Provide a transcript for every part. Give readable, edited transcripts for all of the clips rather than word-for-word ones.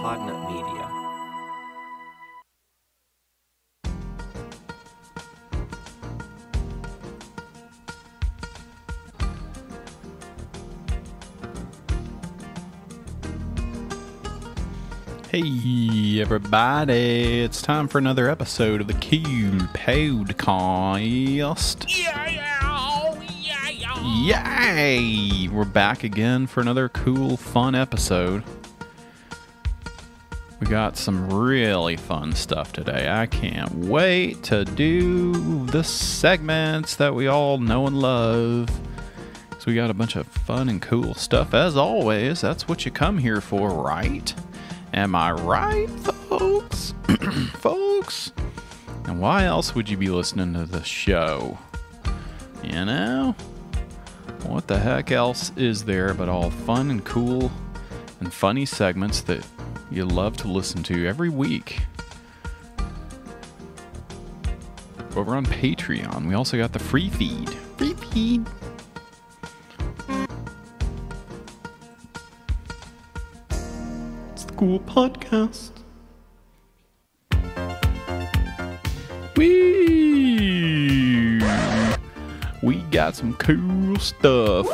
PodNut Media. Hey everybody, it's time for another episode of the Cool Podcast. Yay! We're back again for another cool, fun episode. We got some really fun stuff today. I can't wait to do the segments that we all know and love. So we got a bunch of fun and cool stuff. As always, that's what you come here for, right? Am I right, folks? Folks? And why else would you be listening to the show? You know? What the heck else is there but all fun and cool and funny segments that you love to listen to every week? Over on Patreon, we also got the free feed. Free feed. Cool podcast. We got some cool stuff.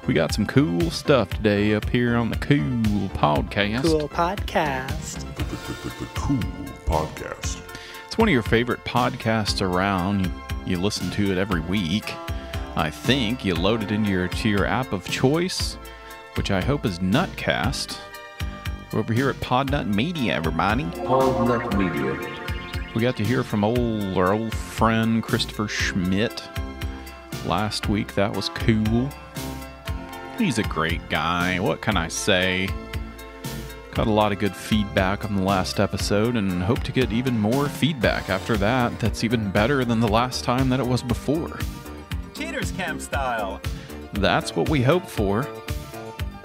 We got some cool stuff today up here on the Cool Podcast. Cool Podcast. The Cool Podcast. It's one of your favorite podcasts around. You listen to it every week. I think you load it into your app of choice, which I hope is Nutcast. We're over here at PodNut Media, everybody. PodNut Media. We got to hear from our old friend Christopher Schmitt last week. That was cool. He's a great guy. What can I say? Got a lot of good feedback on the last episode and hope to get even more feedback after that. That's even better than the last time that it was before. Cheaters Camp style. That's what we hope for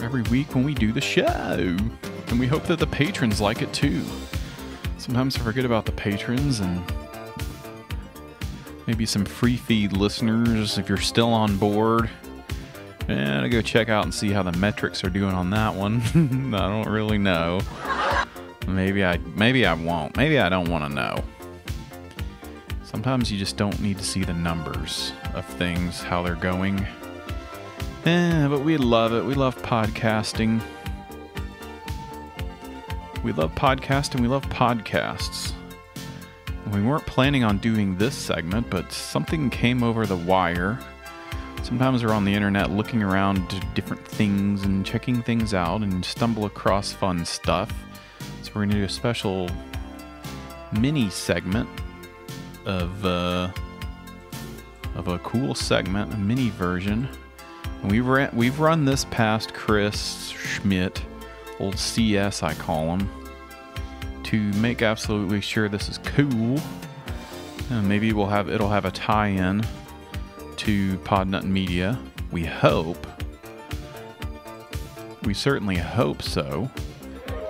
every week when we do the show. And we hope that the patrons like it too. Sometimes I forget about the patrons and maybe some free feed listeners if you're still on board. And I'll go check out and see how the metrics are doing on that one. I don't really know. Maybe I won't. Maybe I don't want to know. Sometimes you just don't need to see the numbers of things, how they're going. But we love it. We love podcasting. We love podcasting. We love podcasts. We weren't planning on doing this segment, but something came over the wire. Sometimes we're on the internet looking around to different things and checking things out and stumble across fun stuff. So we're going to do a special mini segment of a cool segment, a mini version. And we've run this past Chris Schmitt, old CS I call him, to make absolutely sure this is cool. And maybe it'll have a tie-in to PodNut Media. We hope. We certainly hope so.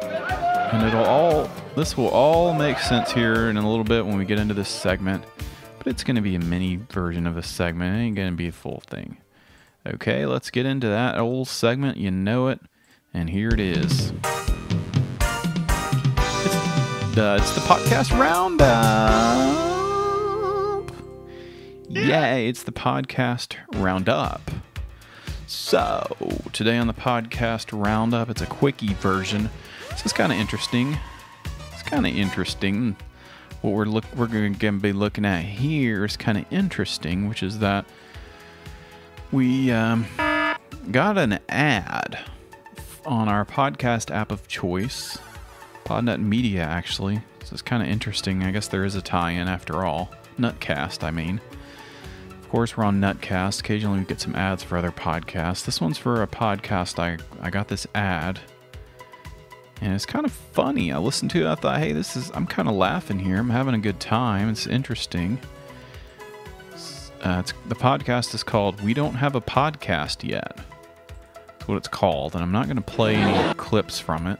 And this will all make sense here in a little bit when we get into this segment. But it's going to be a mini version of a segment. It ain't going to be a full thing. Okay, let's get into that old segment. You know it. And here it is. It's the podcast roundup. Yay, it's the podcast roundup. So, today on the podcast roundup, it's a quickie version. This is kind of interesting. It's kind of interesting. What we're going to be looking at here is kind of interesting, which is that we got an ad on our podcast app of choice, PodNut Media, actually. So it's kind of interesting. I guess there is a tie-in after all. Nutcast, I mean. Of course, we're on Nutcast. Occasionally we get some ads for other podcasts. This one's for a podcast. I got this ad, and it's kind of funny. I listened to it. I thought, hey, I'm kind of laughing here. I'm having a good time. It's interesting. The podcast is called We Don't Have a Podcast Yet. That's what it's called, and I'm not going to play any clips from it.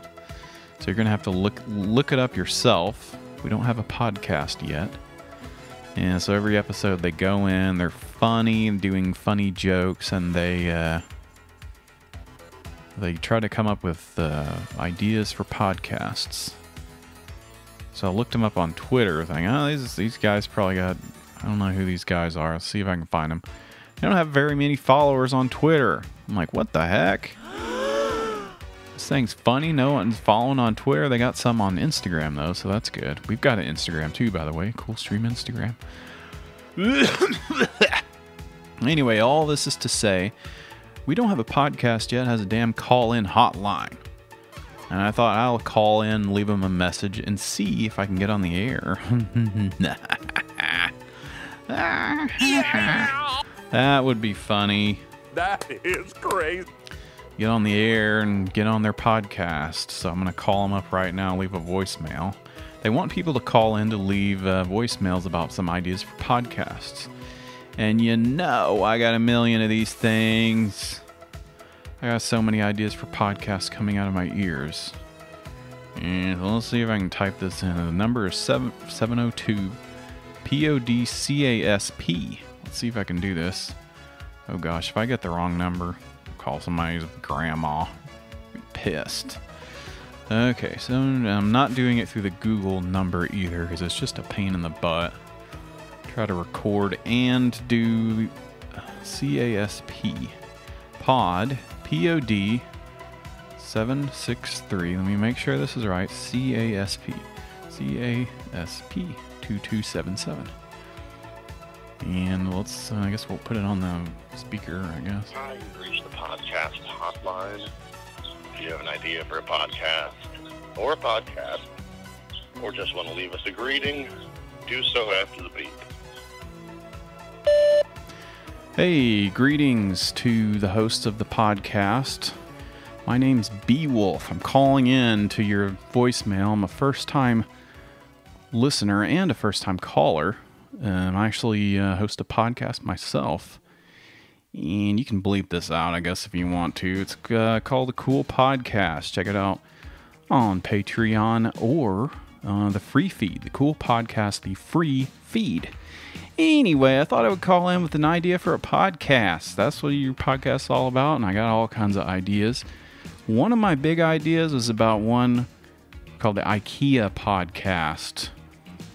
So you're going to have to look it up yourself. We don't have a podcast yet. And so every episode they go in, they're funny and doing funny jokes, and they They try to come up with ideas for podcasts. So I looked them up on Twitter, thinking, oh, these guys probably got, I don't know who these guys are. Let's see if I can find them. They don't have very many followers on Twitter. I'm like, what the heck? This thing's funny. No one's following on Twitter. They got some on Instagram, though, so that's good. We've got an Instagram, too, by the way. Cool Stream Instagram. Anyway, all this is to say, we don't have a podcast yet. It has a damn call-in hotline. And I thought I'll call in, leave them a message, and see if I can get on the air. That would be funny. That is crazy. Get on the air and get on their podcast. So I'm going to call them up right now, leave a voicemail. They want people to call in to leave voicemails about some ideas for podcasts. And you know I got a million of these things. I got so many ideas for podcasts coming out of my ears. And let's see if I can type this in. The number is 702 PODCASP. Let's see if I can do this. Oh gosh, if I get the wrong number, I'll call somebody's grandma. I'll be pissed. Okay, so I'm not doing it through the Google number either because it's just a pain in the butt. Try to record and do CASP. Pod, POD 763. Let me make sure this is right. CASP. CASP 2277. And let's, I guess we'll put it on the speaker, I guess. Hi, you've reached the podcast hotline. If you have an idea for a podcast, or just want to leave us a greeting, do so after the beep. Hey, greetings to the hosts of the podcast. My name's Beowulf. I'm calling in to your voicemail. I'm a first-time listener and a first-time caller. I actually host a podcast myself. And you can bleep this out, I guess, if you want to. It's called The Cool Podcast. Check it out on Patreon or the free feed. The Cool Podcast, the free feed. Anyway, I thought I would call in with an idea for a podcast. That's what your podcast's all about, and I got all kinds of ideas. One of my big ideas is about one called the IKEA podcast,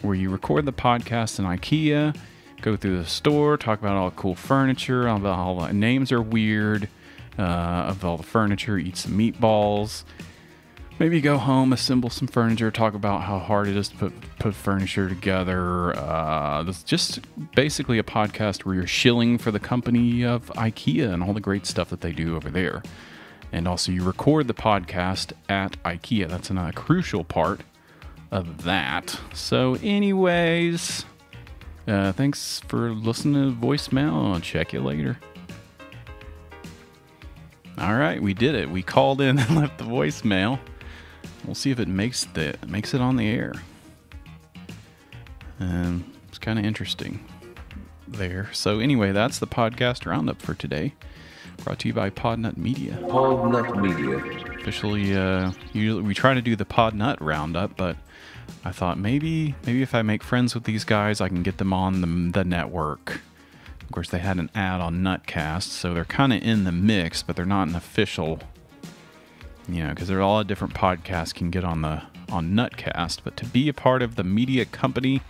where you record the podcast in IKEA, go through the store, talk about all the cool furniture, all the names are weird, of all the furniture, eat some meatballs, maybe go home, assemble some furniture, talk about how hard it is to put furniture together. This is just basically a podcast where you're shilling for the company of IKEA and all the great stuff that they do over there. And also you record the podcast at IKEA. That's another crucial part of that. So anyways, thanks for listening to the voicemail. I'll check you later. All right, we did it. We called in and left the voicemail. We'll see if it makes it on the air. It's kind of interesting there. So anyway, that's the podcast roundup for today. Brought to you by PodNut Media. PodNut Media. Officially, usually we try to do the PodNut Roundup, but I thought maybe if I make friends with these guys, I can get them on the network. Of course, they had an ad on Nutcast, so they're kind of in the mix, but they're not an official. You know, because there are a lot of different podcasts can get on Nutcast, but to be a part of the media company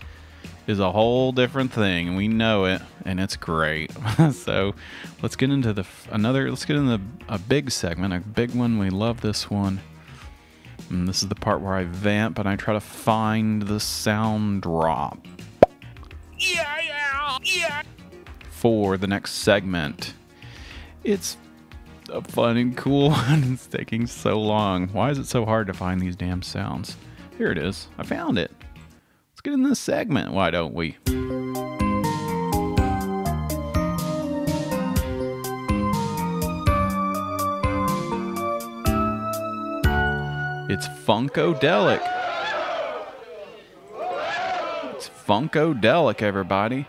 is a whole different thing, and we know it, and it's great. So let's get into a big segment, a big one. We love this one. And this is the part where I vamp and I try to find the sound drop. Yeah. For the next segment. It's a fun and cool one. It's taking so long. Why is it so hard to find these damn sounds? Here it is. I found it. Let's get in this segment, why don't we? It's Funkadelic. It's Funkadelic, everybody.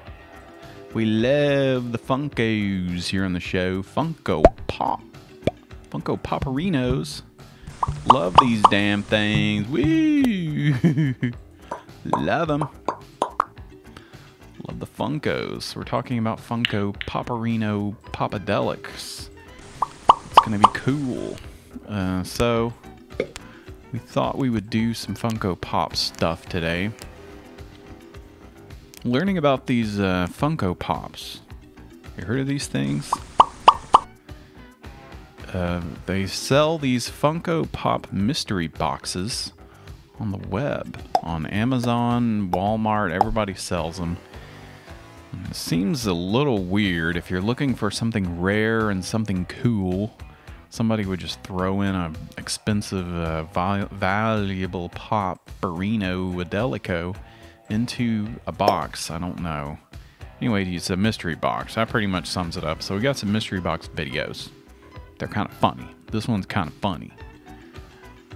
We love the Funkos here on the show. Funko Pop. Funko Popperinos. Love these damn things. Woo! Love them. Love the Funkos. We're talking about Funko Popperino Popadelics. It's going to be cool. So we thought we would do some Funko Pop stuff today. Learning about these Funko Pops. You heard of these things? They sell these Funko Pop mystery boxes on the web, on Amazon, Walmart. Everybody sells them. It seems a little weird. If you're looking for something rare and something cool, somebody would just throw in an expensive, valuable pop Barino Adelico into a box. I don't know. Anyway, it's a mystery box. That pretty much sums it up. So we got some mystery box videos. They're kind of funny. This one's kind of funny.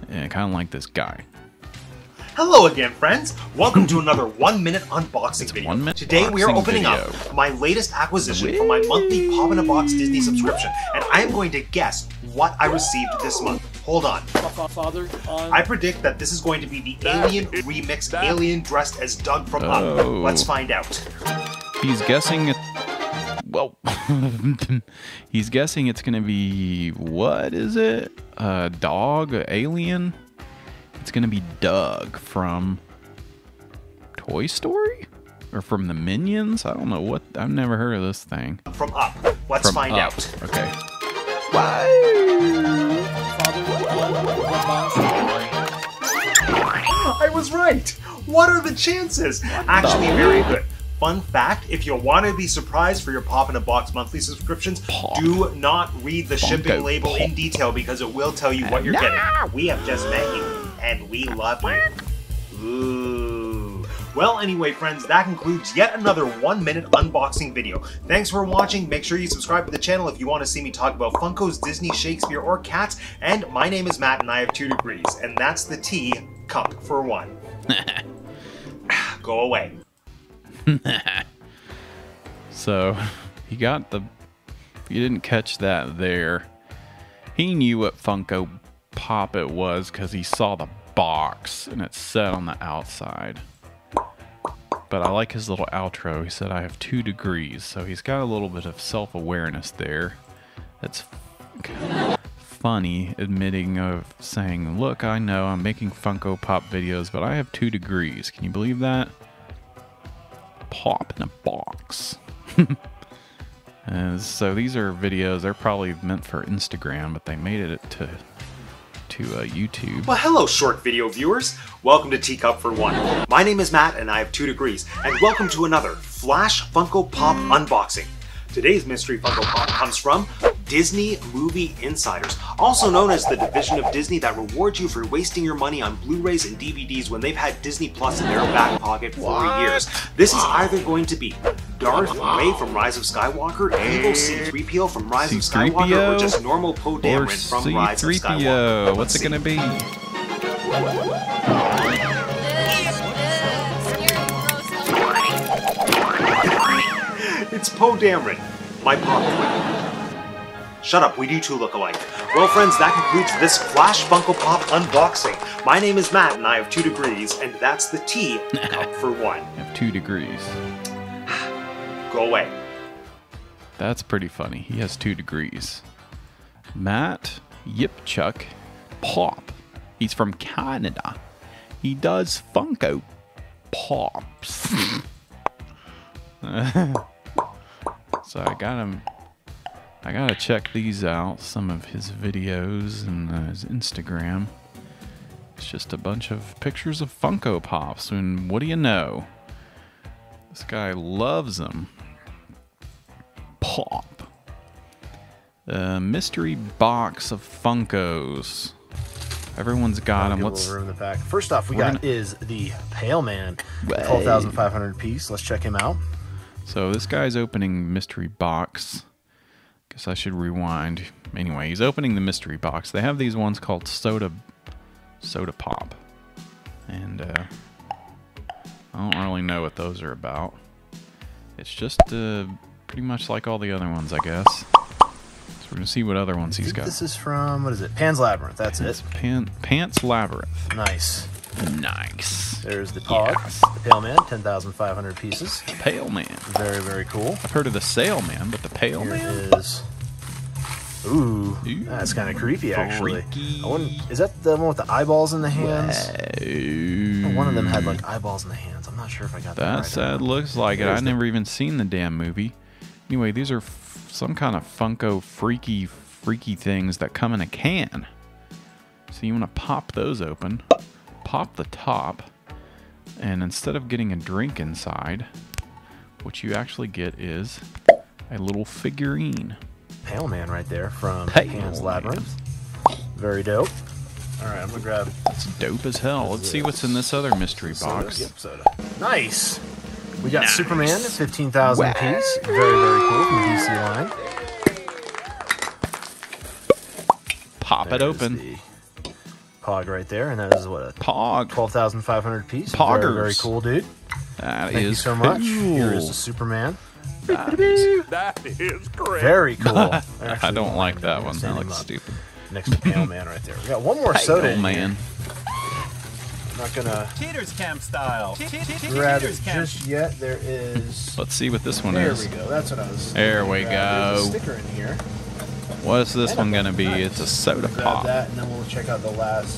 And kind of like this guy. Hello again, friends. Welcome to another 1-minute unboxing video. Today we are opening up my latest acquisition for my monthly Pop in a Box Disney subscription, and I am going to guess what I received this month. Hold on. I predict that this is going to be the Alien Remix Alien dressed as Doug from Up. Let's find out. He's guessing it. Well, he's guessing it's going to be, what is it? Dog? Alien? It's going to be Doug from Toy Story? Or from the Minions? I don't know what. I've never heard of this thing. From Up. Let's find out. Okay. I was right. What are the chances? Actually, very good. Fun fact, if you want to be surprised for your Pop in a Box monthly subscriptions, do not read the shipping label in detail because it will tell you what you're getting. We have just met you, and we love you. Ooh. Well, anyway, friends, that concludes yet another 1-minute unboxing video. Thanks for watching. Make sure you subscribe to the channel if you want to see me talk about Funkos, Disney, Shakespeare, or cats. And my name is Matt, and I have 2 degrees, and that's the T, cup for 1. Go away. So, he got the... If you didn't catch that there, he knew what Funko Pop it was because he saw the box and it said on the outside. But I like his little outro. He said, I have 2 degrees. So he's got a little bit of self-awareness there. That's funny, admitting of saying, look, I know I'm making Funko Pop videos, but I have 2 degrees. Can you believe that? Pop in a box. So these are videos. They're probably meant for Instagram, but they made it to YouTube. Well, hello, short video viewers. Welcome to Teacup for 1. My name is Matt, and I have 2 degrees. And welcome to another Flash Funko Pop unboxing. Today's mystery Funko Pop comes from Disney Movie Insiders, also known as the division of Disney that rewards you for wasting your money on Blu-rays and DVDs when they've had Disney Plus in their back pocket for years. This is either going to be Darth Ray from Rise of Skywalker, Evil C-3PO from Rise of Skywalker, or just normal Poe Dameron from Rise of Skywalker. What's it gonna be? It's Poe Dameron, my pop twin. Shut up, we do 2 look alike. Well, friends, that concludes this Flash Funko Pop unboxing. My name is Matt, and I have 2 degrees, and that's the T, cup for 1. I have 2 degrees. Go away. That's pretty funny. He has 2 degrees. Matt Yipchuck Pop. He's from Canada. He does Funko Pops. So I gotta check these out, some of his videos and his Instagram. It's just a bunch of pictures of Funko Pops, and what do you know? This guy loves them. Pop. A mystery box of Funkos. Everyone's got them. Let's room the pack. First off, we got is the Pale Man, 12,500 piece. Let's check him out. So this guy's opening mystery box. Guess I should rewind. Anyway, he's opening the mystery box. They have these ones called soda pop, and I don't really know what those are about. It's just pretty much like all the other ones, I guess. So we're gonna see what other ones he's got. This is from, what is it? Pan's Labyrinth. That's it. Pants Labyrinth. Nice. Nice. There's the Pog, Yes. the Pale Man, 10,500 pieces. Pale Man. Very, very cool. I've heard of the Sail Man, but the Pale Here Man? is Ooh, that's kind of creepy, actually. Freaky. Is that the one with the eyeballs in the hands? Whoa. One of them had like eyeballs in the hands. I'm not sure if I got that right. That looks like it. I never even seen the damn movie. Anyway, these are some kind of Funko freaky things that come in a can. So you want to pop those open, pop the top, and instead of getting a drink inside, what you actually get is a little figurine. Pale Man right there from Pan's Labyrinth. Very dope. All right, I'm gonna grab. It's dope as hell. Let's see what's in this other mystery box. Yep, soda. Nice. We got Superman, 15,000 piece. Very, very cool from the DC line. Pop it open. The Pog right there, and that is what, a Pog. 12,500 piece. Poggers. Very, very cool, dude. That Thank you is so much. cool. Here is the Superman. That is great. Very cool. I don't like that one. That looks stupid. Next to Pale Man right there. We got one more soda in man. here. I'm not gonna Cheaters Camp style. grab it just yet. There is. Let's see what this one There is. we go. That's what I was. There we There's a go. sticker in here. What's this one gonna be? Nice. It's a soda Grab pop. that, and then we'll check out the last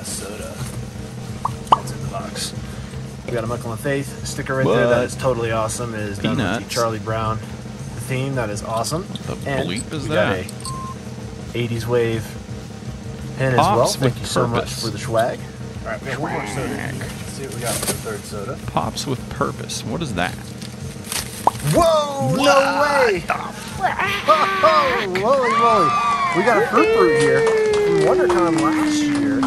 soda that's in the box. We got a Michael and Faith sticker right there. That is totally awesome. It is done with Peanuts. the Charlie Brown theme. That is awesome. The And bleep is we got that? a 80s wave pin as Pops well. with Thank you so much purpose. for the swag. All right, we got one more soda. Let's see what we got for the third soda. Pops with purpose. What is that? Whoa! No way! Oh, holy moly! We got a fruit brute here from WonderCon last year.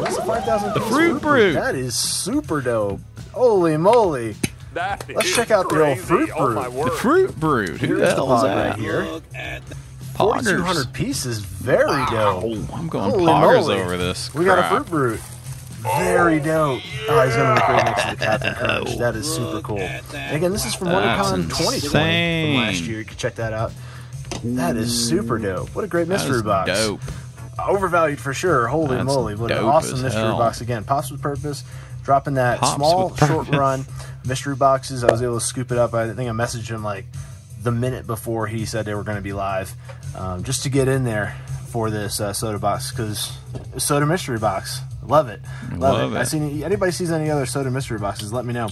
That's a 5,000 The fruit brute. That is super dope. Holy moly! Let's check out the old fruit brute. The fruit brute. Who Here's the the hell pog is that? right here. Poggers. 4,200 pieces. Very dope. Oh, I'm going Holy poggers moly. over this. We got a crap. fruit brute. Very dope. Oh, he's gonna look great next to the Captain Crunch. That is super cool. And again, this is from That's WonderCon 2020 insane. from last year. You can check that out. That is super dope. What a great That mystery is box. dope. Overvalued for sure. Holy That's moly. What an dope awesome as mystery hell. box. Again, Pops with Purpose. Dropping that Pops small, with short purpose. run mystery boxes. I was able to scoop it up. I think I messaged him like the minute before he said they were going to be live, just to get in there for this soda box, because soda mystery box. Love it. Love it. Anybody sees any other soda mystery boxes, let me know.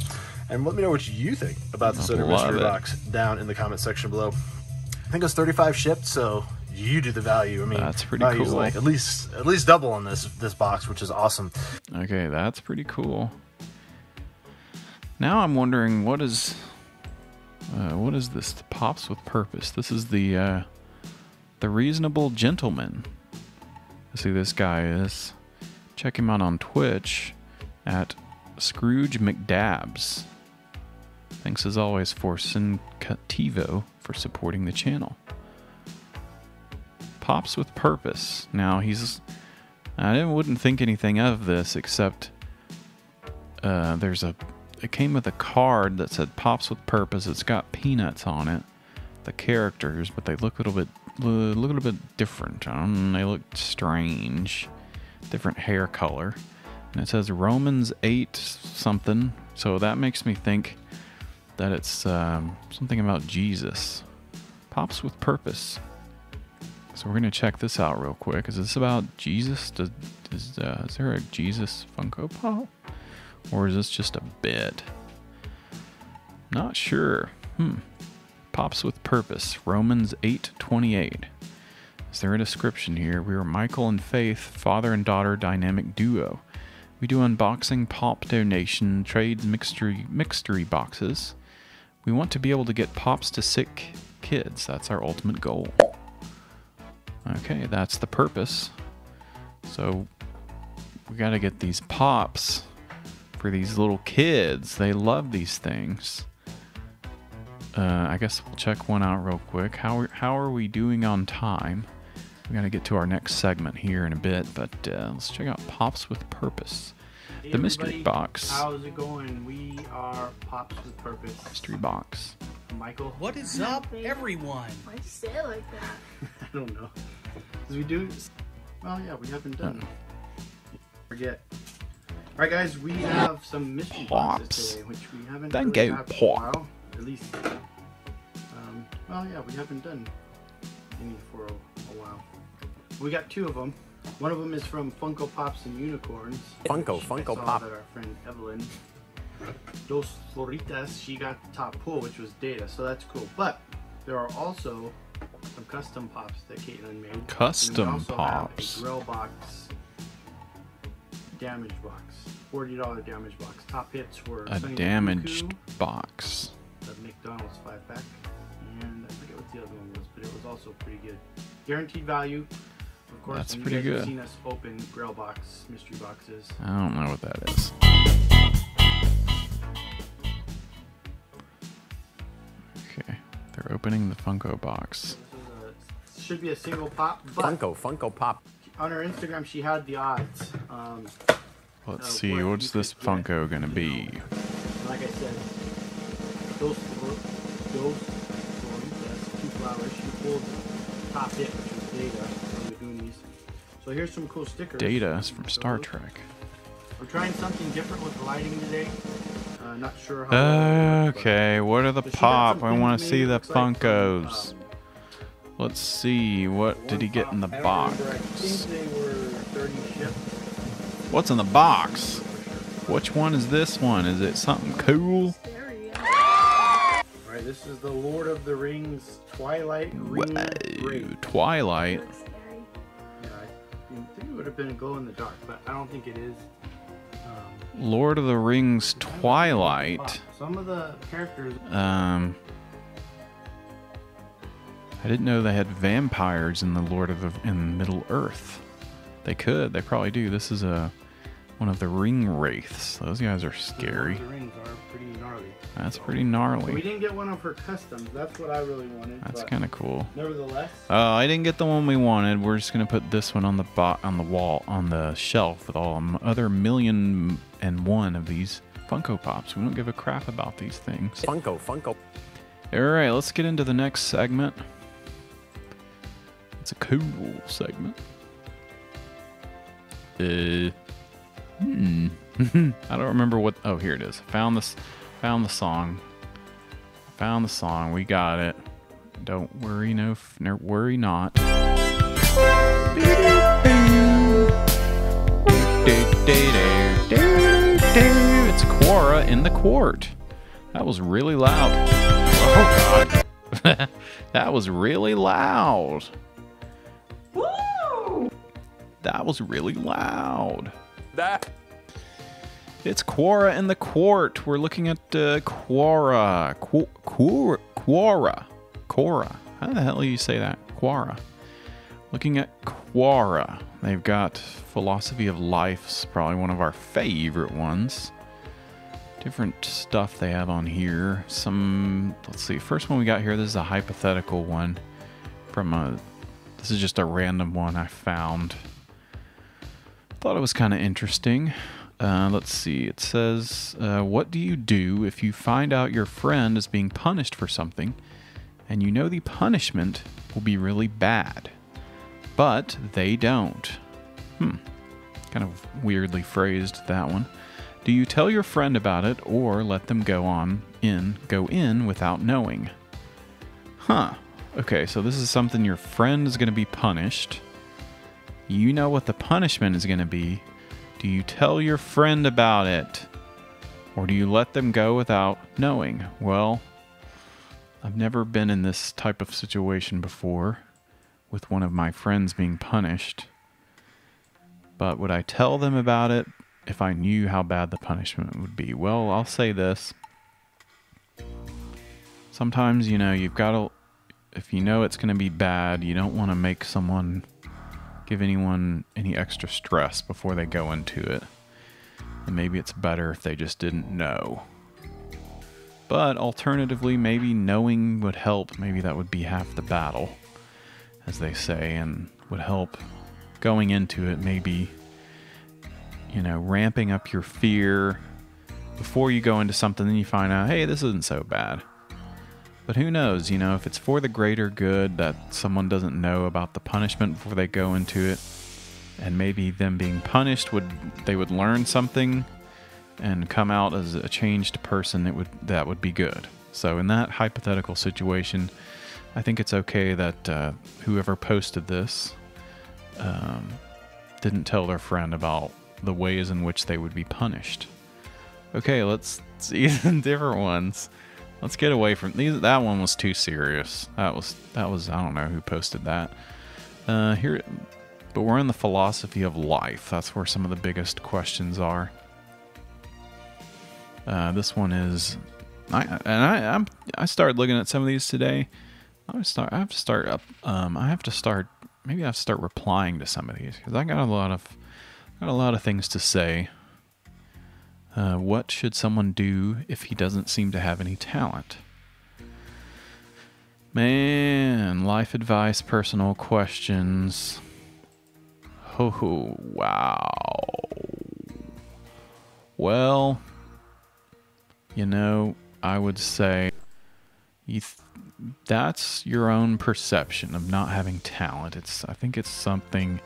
And let me know what you think about the soda mystery box down in the comment section below. I think it was 35 shipped, so you do the value. I mean, that's pretty value's cool. Like at least double on this box, which is awesome. Okay, that's pretty cool. Now I'm wondering what is this? The Pops with Purpose. This is the Reasonable Gentleman. Let's see who this guy is. Check him out on Twitch at Scrooge McDabs. Thanks as always for Sincativo for supporting the channel. Pops with Purpose. Now I wouldn't think anything of this except it came with a card that said Pops with Purpose. It's got peanuts on it, the characters, but they look a little bit different. They look strange, different hair color, and it says Romans 8 something. So that makes me think that it's something about Jesus. Pops with Purpose. So we're gonna check this out real quick. Is this about Jesus? Is there a Jesus Funko Pop? Or is this just a bit? Not sure. Pops with Purpose. Romans 8:28. Is there a description here? We are Michael and Faith, father and daughter dynamic duo. We do unboxing, pop donation, trades, mystery boxes. We want to be able to get pops to sick kids. That's our ultimate goal. Okay, that's the purpose. So we got to get these pops for these little kids. They love these things. I guess we'll check one out real quick. How are we doing on time? We got to get to our next segment here in a bit, but let's check out Pops with Purpose. Hey The mystery everybody, box. How's it going? We are Pops with Purpose. Mystery box. Michael? What is up, everyone? Why'd you say it like that? I don't know. Because we do... Well, yeah, we haven't done... Forget. Alright guys, we have some mystery boxes Pops. today, which we haven't Then really go had for a pop. while. At least... well, yeah, we haven't done any for a while. We got 2 of them. One of them is from Funko Pops and Unicorns. Funko I saw Pop. that our friend Evelyn Dos Floritas, she got the top pull, which was Data, so that's cool. But there are also some custom pops that Caitlin made. Custom and we also pops. have a grill box damage box. $40 damage box. Top hits were A Sonny the damaged Cuckoo, box. the McDonald's 5-pack, and I forget what the other one was, but it was also pretty good. Guaranteed value, of course. That's and pretty you guys good. have seen us open Grail box mystery boxes. I don't know what that is. Okay, they're opening the Funko box. This should be a single pop, but Funko Pop. on her Instagram she had the odds. Let's see, what what's you this could get, Funko gonna be? Like I said, those Floritas, 2 flowers. She pulled the top hit, which was Data from the Goonies. So here's some cool stickers. Data is from Star Trek. We're trying something different with the lighting today. Not sure how. Well it works, Okay, what are the but she got pop? some I want things to see made, the looks like, from, Funkos. Let's see, what did he get in the I box? think they were 30 shipped. What's in the box? Which one is this one? Is it something cool? Stereo. Alright, this is the Lord of the Rings Twilight Ring Raid. Whoa, Twilight. Looks scary. Yeah, I think it would have been a glow in the dark, but I don't think it is. Lord of the Rings Twilight. Some of the characters. I didn't know they had vampires in the in Middle Earth. They could. They probably do. This is one of the ring wraiths. Those guys are scary. The rings are pretty gnarly. That's pretty We gnarly. didn't get one of her customs. That's what I really wanted. That's but kind of cool. Nevertheless, I didn't get the one we wanted. We're just gonna put this one on the wall, on the shelf with all other 1,000,001 of these Funko Pops. We don't give a crap about these things. Funko. All right, let's get into the next segment. It's a cool segment. I don't remember what. Oh, here it is. Found the song. Found the song. We got it. Don't worry, no worry not. It's Quora in the Quart. That was really loud. Oh God. That was really loud. That was really loud. That It's Quora in the Quart. We're looking at Quora. Quora. How the hell do you say that? Quora. Looking at Quora. They've got Philosophy of Life's probably one of our favorite ones. Different stuff they have on here. Let's see. First one we got here. This is a hypothetical one this is just a random one I found. Thought it was kind of interesting. Let's see. It says, what do you do if you find out your friend is being punished for something and you know the punishment will be really bad, but they don't? Kind of weirdly phrased, that one. Do you tell your friend about it or let them go in without knowing? Okay, so this is something your friend is going to be punished. You know what the punishment is going to be. Do you tell your friend about it? Or do you let them go without knowing? Well, I've never been in this type of situation before with one of my friends being punished. But would I tell them about it if I knew how bad the punishment would be? Well, I'll say this. Sometimes, you've got to, if you know it's going to be bad, you don't want to give anyone any extra stress before they go into it. And maybe it's better if they just didn't know. But alternatively, maybe knowing would help. Maybe that would be half the battle, as they say, and would help going into it. Maybe, ramping up your fear before you go into something, then you find out, hey, this isn't so bad. But who knows, if it's for the greater good that someone doesn't know about the punishment before they go into it, and maybe them being punished, they would learn something and come out as a changed person, that would be good. So in that hypothetical situation, I think it's okay that whoever posted this didn't tell their friend about the ways in which they would be punished. Okay, let's see some different ones. Let's get away from these. That one was too serious. That was I don't know who posted that. Here, but we're in the philosophy of life. That's where some of the biggest questions are. This one is, I started looking at some of these today. Maybe I have to start replying to some of these because I got a lot of things to say. What should someone do if he doesn't seem to have any talent? Man, life advice, personal questions. Oh, wow. Well, you know, I would say that's your own perception of not having talent. I think it's something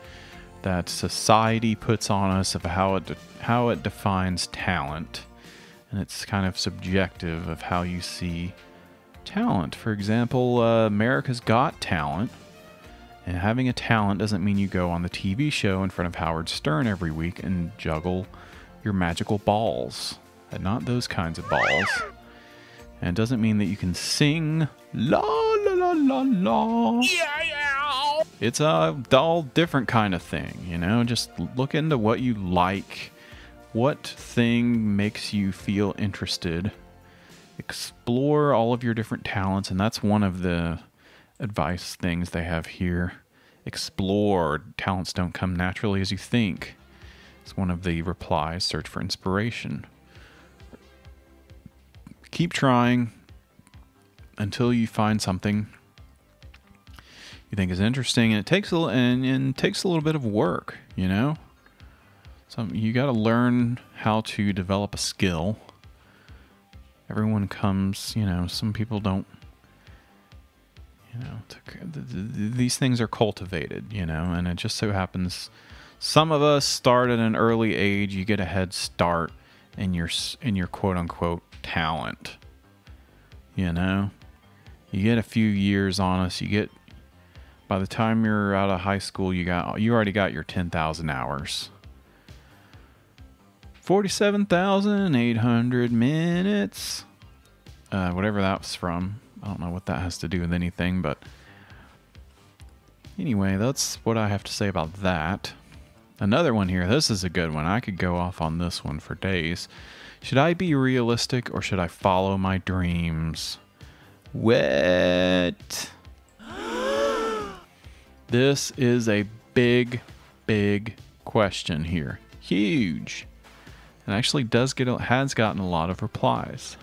that society puts on us of how it defines talent, and it's kind of subjective of how you see talent. For example, America's Got Talent, and having a talent doesn't mean you go on the TV show in front of Howard Stern every week and juggle your magical balls, and not those kinds of balls. And it doesn't mean that you can sing la la la la la. Yeah. It's a all different kind of thing, you know. Just look into what you like, what thing makes you feel interested. Explore all of your different talents, and that's one of the advice things they have here. Explore. Talents don't come naturally as you think. It's one of the replies. Search for inspiration. Keep trying until you find something you think is interesting, and it takes takes a little bit of work, you know. You got to learn how to develop a skill. Everyone comes, you know, some people don't, you know, these things are cultivated, you know, and it just so happens some of us start at an early age. You get a head start in your quote unquote talent, you know. You get a few years on us. By the time you're out of high school, you already got your 10,000 hours. 47,800 minutes. Whatever that was from. I don't know what that has to do with anything, but anyway, that's what I have to say about that. Another one here. This is a good one. I could go off on this one for days. Should I be realistic or should I follow my dreams? What? This is a big, big question here. Huge. It actually has gotten a lot of replies,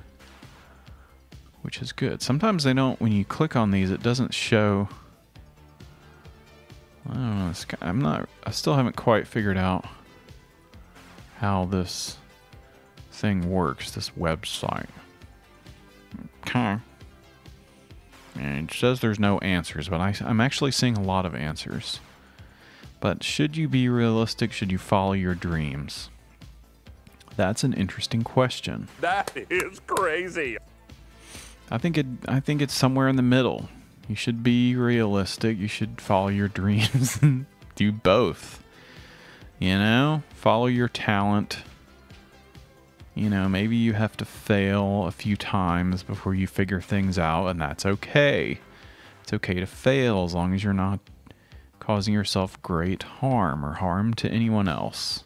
which is good. Sometimes they don't, when you click on these, it doesn't show. I don't know. I still haven't quite figured out how this thing works, this website. Okay. And it says there's no answers, but I'm actually seeing a lot of answers. But should you be realistic? Should you follow your dreams? That's an interesting question. That is crazy. I think it's somewhere in the middle. You should be realistic. You should follow your dreams and do both. You know, follow your talent. You know, maybe you have to fail a few times before you figure things out, and that's okay. It's okay to fail as long as you're not causing yourself great harm or harm to anyone else.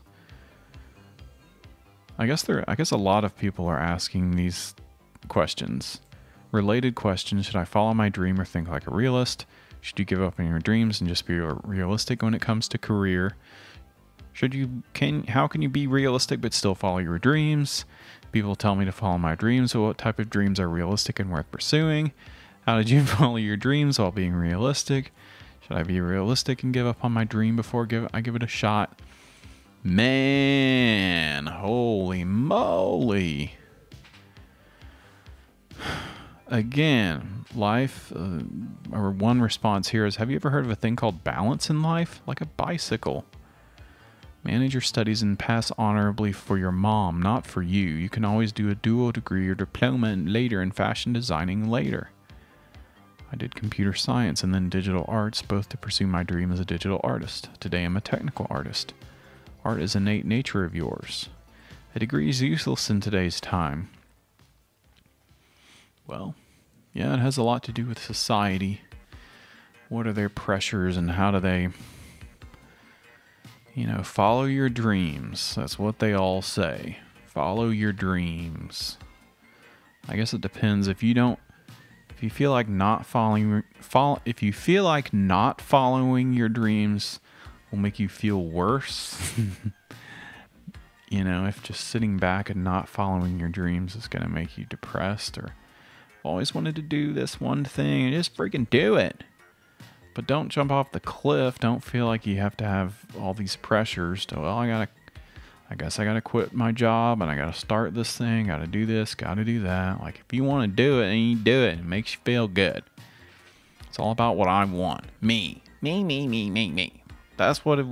I guess a lot of people are asking these questions. Related questions. Should I follow my dream or think like a realist? Should you give up on your dreams and just be realistic when it comes to career? How can you be realistic but still follow your dreams? People tell me to follow my dreams. So what type of dreams are realistic and worth pursuing? How did you follow your dreams while being realistic? Should I be realistic and give up on my dream before I give it a shot? Man, holy moly. Again, life, or one response here is, have you ever heard of a thing called balance in life? Like a bicycle. Manage your studies and pass honorably for your mom, not for you. You can always do a dual degree or diploma later in fashion designing later. I did computer science and then digital arts, both to pursue my dream as a digital artist. Today I'm a technical artist. Art is an innate nature of yours. A degree is useless in today's time. Well, yeah, it has a lot to do with society. What are their pressures and how do they, you know, follow your dreams. That's what they all say. Follow your dreams. I guess it depends. If you feel like not following your dreams will make you feel worse. You know, if just sitting back and not following your dreams is going to make you depressed, or always wanted to do this one thing and just freaking do it. But don't jump off the cliff. Don't feel like you have to have all these pressures to, well, I guess I gotta quit my job and I gotta start this thing, gotta do this, gotta do that. Like, if you want to do it and you do it, it makes you feel good. It's all about what I want. Me. That's what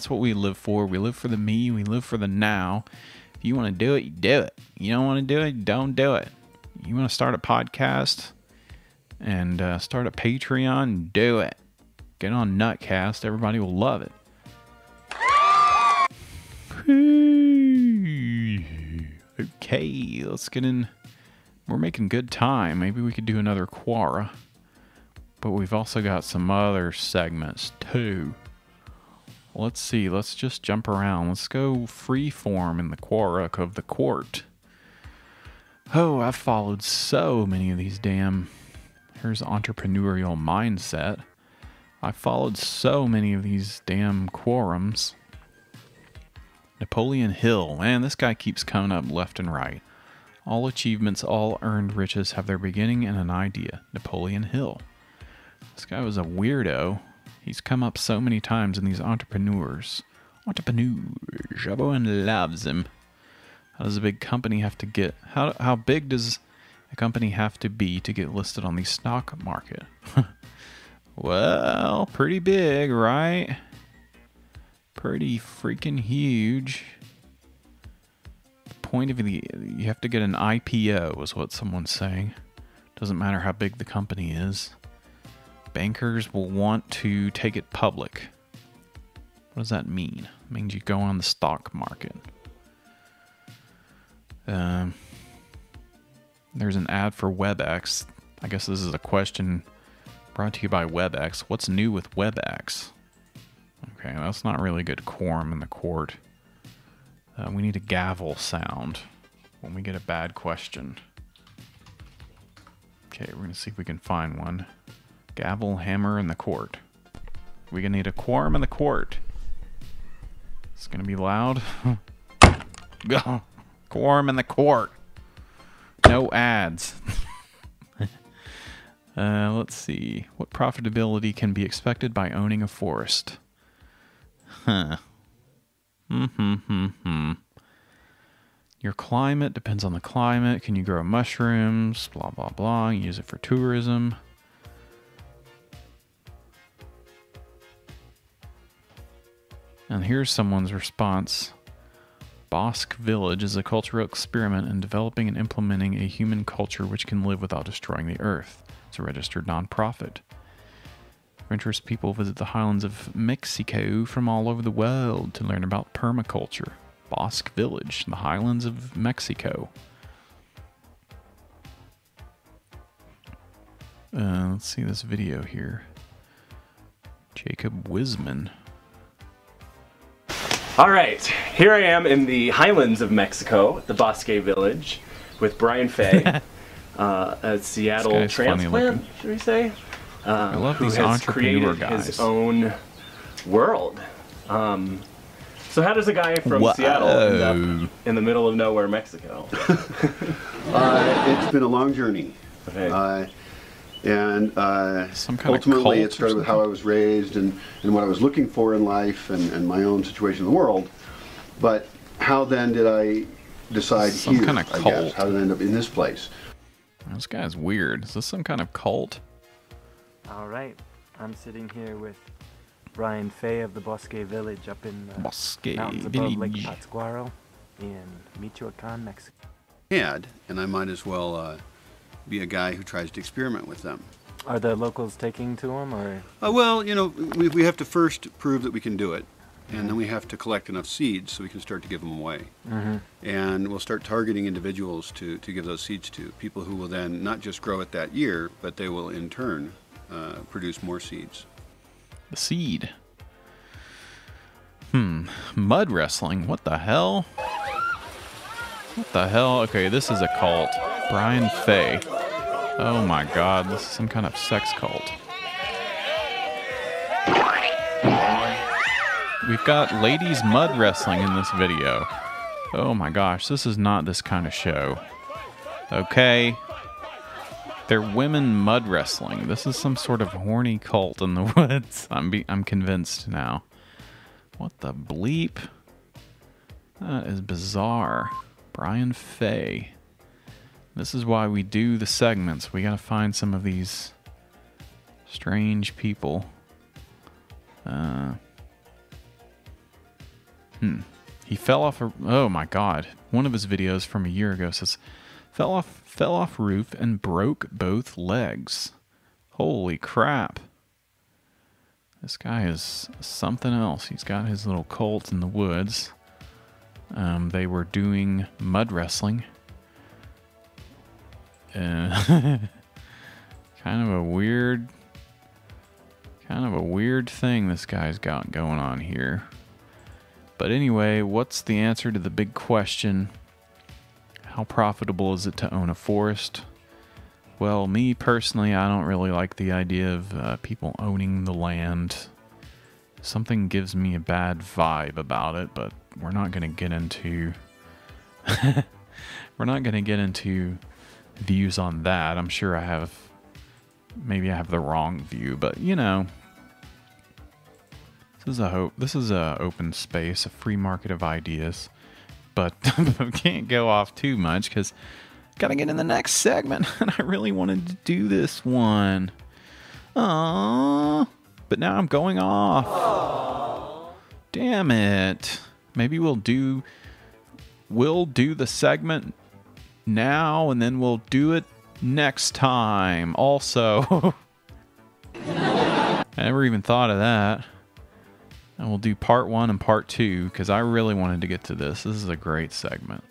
we live for. We live for the me. We live for the now. If you want to do it, you do it. You don't want to do it, you don't do it. You want to start a podcast and start a Patreon, do it. Get on Nutcast. Everybody will love it. Okay, let's get in. We're making good time. Maybe we could do another Quora. But we've also got some other segments too. Let's see. Let's just jump around. Let's go free form in the Quora of the quort. Oh, I've followed so many of these damn... Here's entrepreneurial mindset. I followed so many of these damn quorums. Napoleon Hill. Man, this guy keeps coming up left and right. All achievements, all earned riches have their beginning in an idea. Napoleon Hill. This guy was a weirdo. He's come up so many times in these entrepreneurs. Everyone loves him. How does a big company have to get... How big does a company have to be to get listed on the stock market? Well, pretty big, right? Pretty freaking huge. The point of you have to get an IPO is what someone's saying. Doesn't matter how big the company is. Bankers will want to take it public. What does that mean? It means you go on the stock market. There's an ad for WebEx. I guess this is a question brought to you by WebEx. What's new with WebEx? Okay, that's not really good quorum in the quort. We need a gavel sound when we get a bad question. Okay, we're going to see if we can find one. Gavel, hammer in the quort. We're going to need a quorum in the quort. It's going to be loud. Quorum in the quort. No ads. Let's see. What profitability can be expected by owning a forest? Huh. Your climate depends on the climate. Can you grow mushrooms? Blah, blah, blah. Use it for tourism. And here's someone's response. Bosque Village is a cultural experiment in developing and implementing a human culture which can live without destroying the earth. It's a registered nonprofit. Adventurous people visit the highlands of Mexico from all over the world to learn about permaculture. Bosque Village, the highlands of Mexico. Let's see this video here. Jacob Wisman. All right, here I am in the highlands of Mexico, the Bosque Village, with Brian Fay, a Seattle transplant, should we say? I love who these has entrepreneur created guys. his own world. So how does a guy from Seattle end up in the middle of nowhere, Mexico? It's been a long journey. Okay. Some kind ultimately of it started with how I was raised and what I was looking for in life and my own situation in the world. But how then did I decide some here, kind of cult. I guess? How did I end up in this place? This guy's weird. Is this some kind of cult? All right. I'm sitting here with Brian Fay of the Bosque Village up in the mountains above Lake Pátzcuaro in Michoacán, Mexico. And I might as well be a guy who tries to experiment with them. Are the locals taking to them, or? Well, you know, we have to first prove that we can do it, and then we have to collect enough seeds so we can start to give them away. And we'll start targeting individuals to give those seeds to, people who will then not just grow it that year, but they will in turn produce more seeds. The seed. Mud wrestling. What the hell? What the hell? Okay, this is a cult. Brian Fay. Oh my god, this is some kind of sex cult. We've got ladies mud wrestling in this video. Oh my gosh, this is not this kind of show. Okay. They're women mud wrestling. This is some sort of horny cult in the woods. I'm convinced now. What the bleep? That is bizarre. Brian Fay. This is why we do the segments. We gotta find some of these strange people. He fell off a... Oh my god. One of his videos from a year ago says, fell off roof and broke both legs. Holy crap. This guy is something else. He's got his little cult in the woods. They were doing mud wrestling. Kind of a weird thing this guy's got going on here. But anyway, what's the answer to the big question? How profitable is it to own a forest? Well, me personally, I don't really like the idea of people owning the land. Something gives me a bad vibe about it, but we're not going to get into views on that. I'm sure maybe I have the wrong view, but you know, this is a open space, a free market of ideas, but can't go off too much because gotta get in the next segment, and I really wanted to do this one. Aww, but now I'm going off. Aww. Damn it. Maybe we'll do the segment now, and then we'll do it next time also. I never even thought of that. And we'll do part 1 and part 2 because I really wanted to get to this. This is a great segment.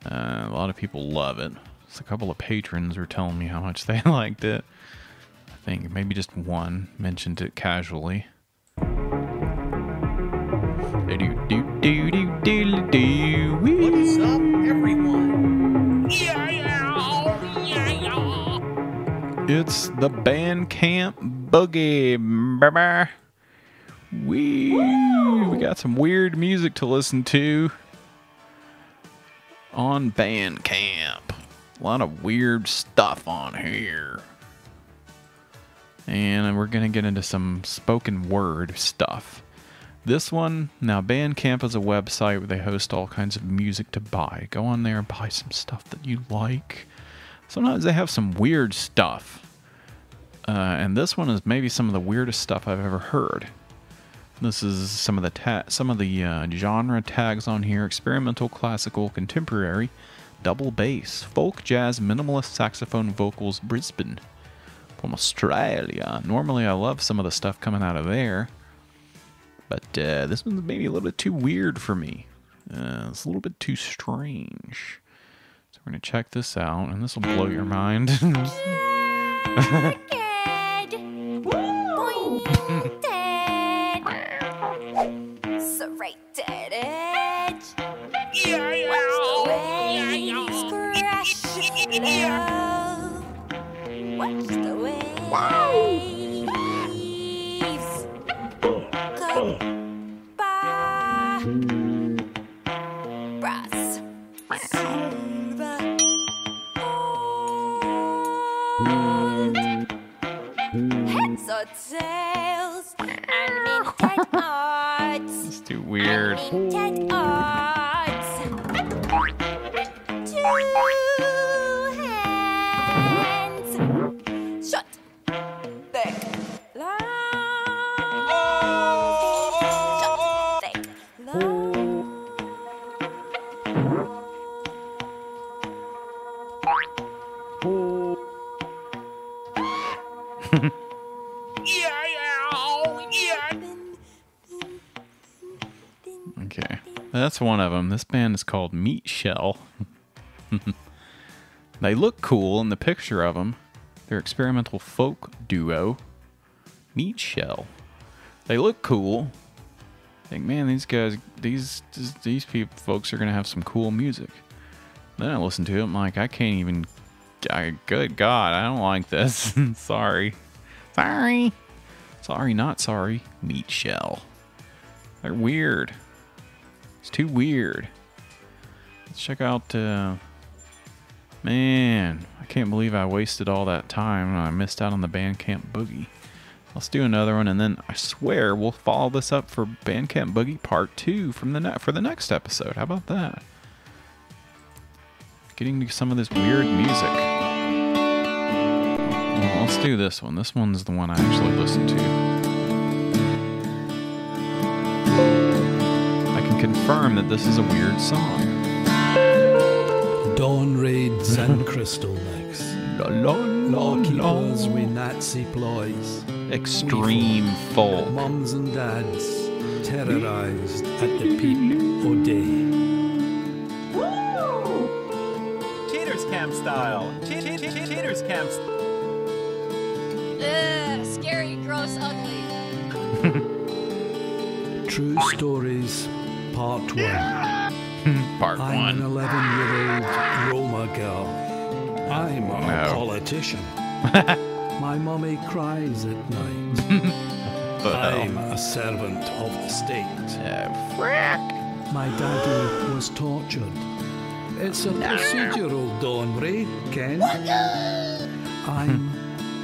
A lot of people love it. Just a couple of patrons were telling me how much they liked it. I think maybe just one mentioned it casually. What's up, everyone? It's the Bandcamp Boogie, baby. We got some weird music to listen to on Bandcamp. A lot of weird stuff on here. And we're going to get into some spoken word stuff. This one, now Bandcamp is a website where they host all kinds of music to buy. Go on there and buy some stuff that you like. Sometimes they have some weird stuff. And this one is maybe some of the weirdest stuff I've ever heard. This is some of the genre tags on here: experimental, classical, contemporary, double bass, folk, jazz, minimalist, saxophone, vocals, Brisbane, from Australia. Normally I love some of the stuff coming out of there, but this one's maybe a little bit too weird for me. It's a little bit too strange. So we're gonna check this out, and this will blow your mind. Watch the waves come by. Brass, silver, gold. Heads or tails, unlimited odds. It's too weird. Unlimited odds. Two hands. Shut. Thick. Long. Shut. Thick. Long. Okay, that's one of them. This band is called Meat Shell. They look cool in the picture of them. They're experimental folk duo, Meat Shell. They look cool. Think, man, these guys, these people, folks are gonna have some cool music. Then I listen to it, I'm like, I can't even. Good God, I don't like this. Sorry, not sorry. Meat Shell. They're weird. It's too weird. Let's check out. Man, I can't believe I wasted all that time and I missed out on the Bandcamp Boogie. Let's do another one, and then I swear we'll follow this up for Bandcamp Boogie Part 2 for the next episode. How about that? Getting to some of this weird music. Well, let's do this one. This one's the one I actually listen to. I can confirm that this is a weird song. Dawn raids and crystal necks. Lawkeepers with Nazi ploys. Extreme folk. Mums and dads terrorized at the peep o' day. Cheaters camp style. Cheaters camp style. Ugh, scary, gross, ugly. True Stories, Part 1. Part I'm 1. an 11-year-old Roma girl. I'm a politician. My mummy cries at night. I'm a servant of the state. My daddy was tortured. It's a procedural dawn raid, Ken. I'm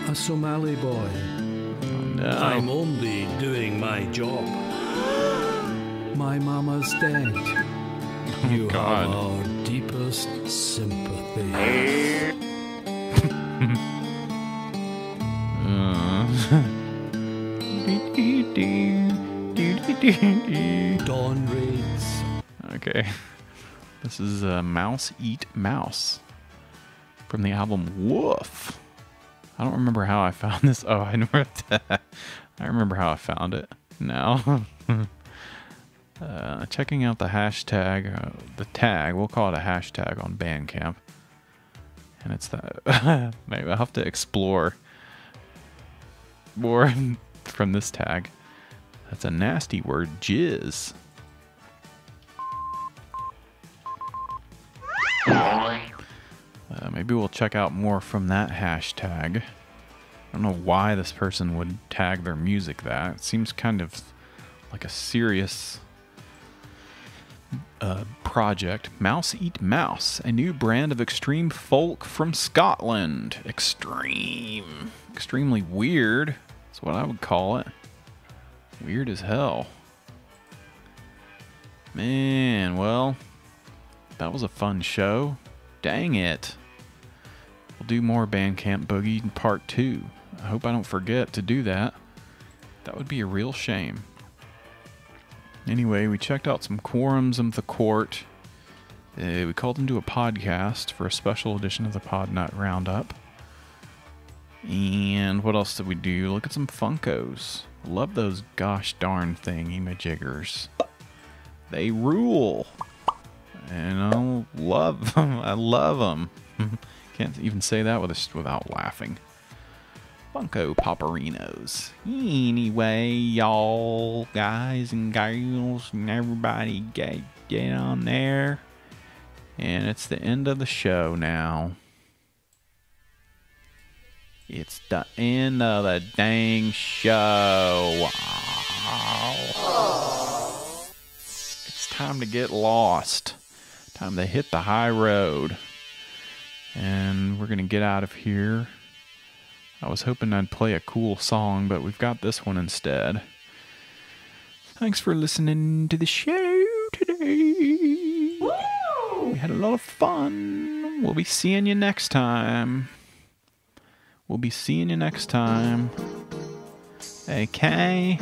a Somali boy. I'm only doing my job. My mama's dead. You have our deepest sympathy. Dawn raids. Okay. This is Mouse Eat Mouse from the album Woof. I don't remember how I found this. Oh, I know that. I remember how I found it now. Checking out the hashtag, the tag, we'll call it a hashtag on Bandcamp. And it's that. Maybe I'll have to explore more from this tag. That's a nasty word, jizz. Maybe we'll check out more from that hashtag. I don't know why this person would tag their music that. It seems kind of like a serious project. Mouse Eat Mouse, a new brand of extreme folk from Scotland. Extremely weird. That's what I would call it. Weird as hell. Man, well, that was a fun show. Dang it. We'll do more Bandcamp Boogie in Part 2. I hope I don't forget to do that. That would be a real shame. Anyway, we checked out some quorums of the quort. We called into a podcast for a special edition of the PodNut Roundup. And what else did we do? Look at some Funkos. Love those gosh darn thingy-majiggers. They rule. And I love them. I love them. Can't even say that without laughing. Funko Popperinos. Anyway, y'all, guys and girls, and everybody get on there. And it's the end of the show now. It's the end of the dang show. Wow. It's time to get lost. Time to hit the high road. And we're going to get out of here. I was hoping I'd play a cool song, but we've got this one instead. Thanks for listening to the show today. Woo! We had a lot of fun. We'll be seeing you next time. Okay?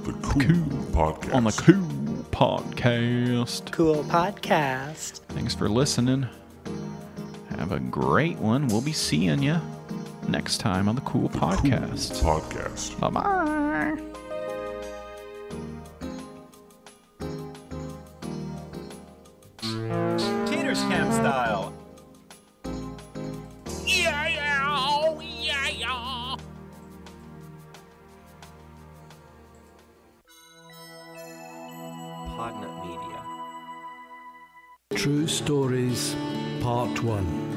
The Cool Podcast. On the Cool Podcast. Cool Podcast. Thanks for listening. Have a great one. We'll be seeing you next time on the Cool Podcast. Cool Podcast. Bye-bye. Cam style. PodNut Media. True Stories, Part 1.